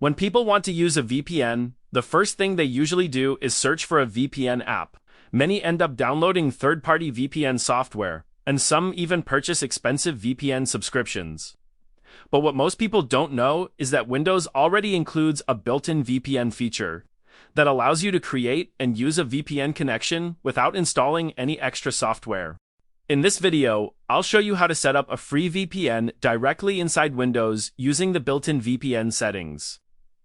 When people want to use a VPN, the first thing they usually do is search for a VPN app. Many end up downloading third-party VPN software, and some even purchase expensive VPN subscriptions. But what most people don't know is that Windows already includes a built-in VPN feature that allows you to create and use a VPN connection without installing any extra software. In this video, I'll show you how to set up a free VPN directly inside Windows using the built-in VPN settings.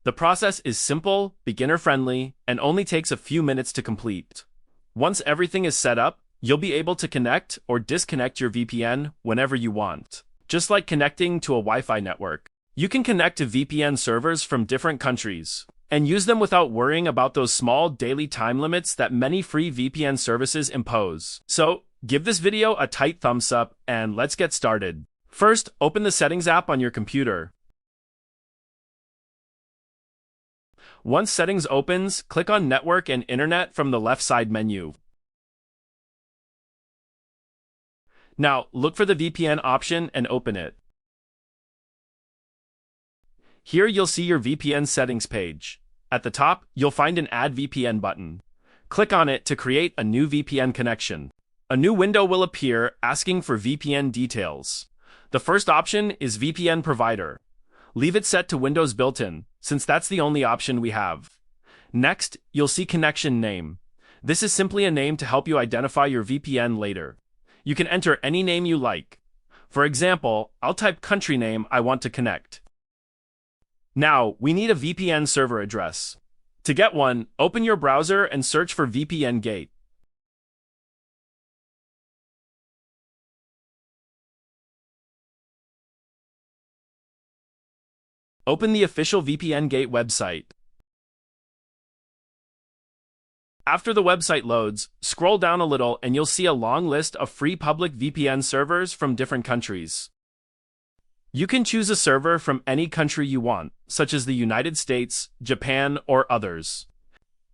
The process is simple, beginner-friendly, and only takes a few minutes to complete. Once everything is set up, you'll be able to connect or disconnect your VPN whenever you want. Just like connecting to a Wi-Fi network, you can connect to VPN servers from different countries and use them without worrying about those small daily time limits that many free VPN services impose. So, give this video a tight thumbs up and let's get started. First, open the Settings app on your computer. Once Settings opens, click on Network and Internet from the left side menu. Now, look for the VPN option and open it. Here you'll see your VPN settings page. At the top, you'll find an Add VPN button. Click on it to create a new VPN connection. A new window will appear asking for VPN details. The first option is VPN provider. Leave it set to Windows built-in, since that's the only option we have. Next, you'll see connection name. This is simply a name to help you identify your VPN later. You can enter any name you like. For example, I'll type country name I want to connect. Now, we need a VPN server address. To get one, open your browser and search for VPN Gate. Open the official VPN Gate website. After the website loads, scroll down a little and you'll see a long list of free public VPN servers from different countries. You can choose a server from any country you want, such as the United States, Japan, or others.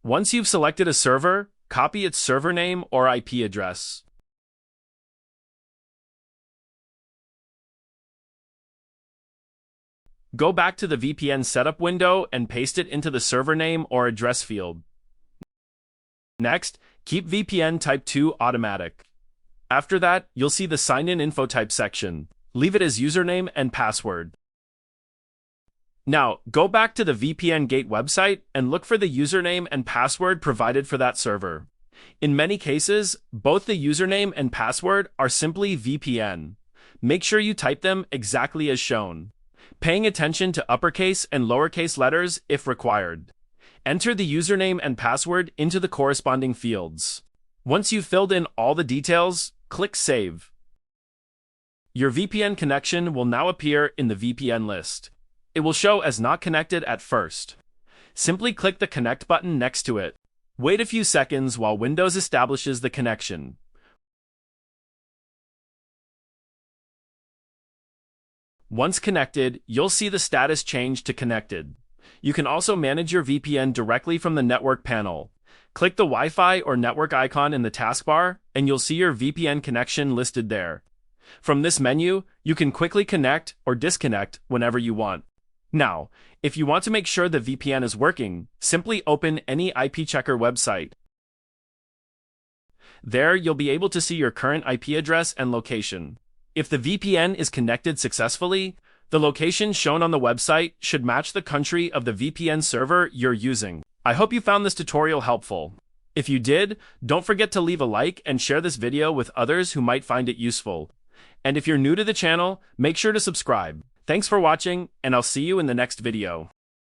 Once you've selected a server, copy its server name or IP address. Go back to the VPN setup window and paste it into the server name or address field. Next, keep VPN type 2 automatic. After that, you'll see the sign-in info type section. Leave it as username and password. Now, go back to the VPN Gate website and look for the username and password provided for that server. In many cases, both the username and password are simply VPN. Make sure you type them exactly as shown, paying attention to uppercase and lowercase letters if required. Enter the username and password into the corresponding fields. Once you've filled in all the details, click Save. Your VPN connection will now appear in the VPN list. It will show as not connected at first. Simply click the Connect button next to it. Wait a few seconds while Windows establishes the connection. Once connected, you'll see the status change to Connected. You can also manage your VPN directly from the Network panel. Click the Wi-Fi or network icon in the taskbar, and you'll see your VPN connection listed there. From this menu, you can quickly connect or disconnect whenever you want. Now, if you want to make sure the VPN is working, simply open any IP checker website. There, you'll be able to see your current IP address and location. If the VPN is connected successfully, the location shown on the website should match the country of the VPN server you're using. I hope you found this tutorial helpful. If you did, don't forget to leave a like and share this video with others who might find it useful. And if you're new to the channel, make sure to subscribe. Thanks for watching, and I'll see you in the next video.